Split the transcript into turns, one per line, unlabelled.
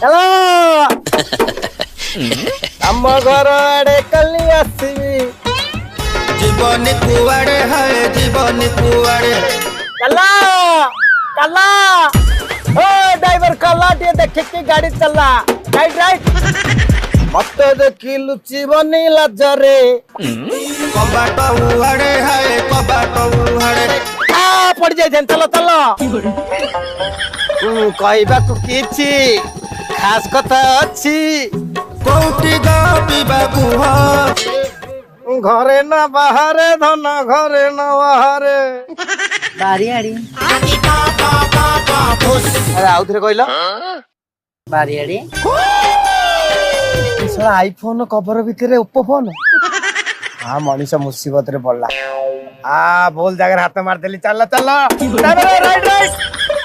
चलो हम घर आड़े कली आसबी
जीवन कुआड़े है जीवन कुआड़े
कला कला ओ ड्राइवर कला टे देखे के गाड़ी चला राइट राइट मत देखी लुची बनी लजरे
कबाट उहाड़े है कबाट उहाड़े
आ पड़ जाए चलो चलो कहबा को किछि खास कथा अछि
कोउटी गाबी बाबू
घरे ना बाहरे धन घरे ना बाहरे
बारियाड़ी
अरे आउ थरे कहला
बारियाड़ी
साला आईफोन कवर भितर ओप्पो फोन हाँ मनीष मुसीबत रे पड़ला आ बोल जगह हाथ मार देली चल चल राइट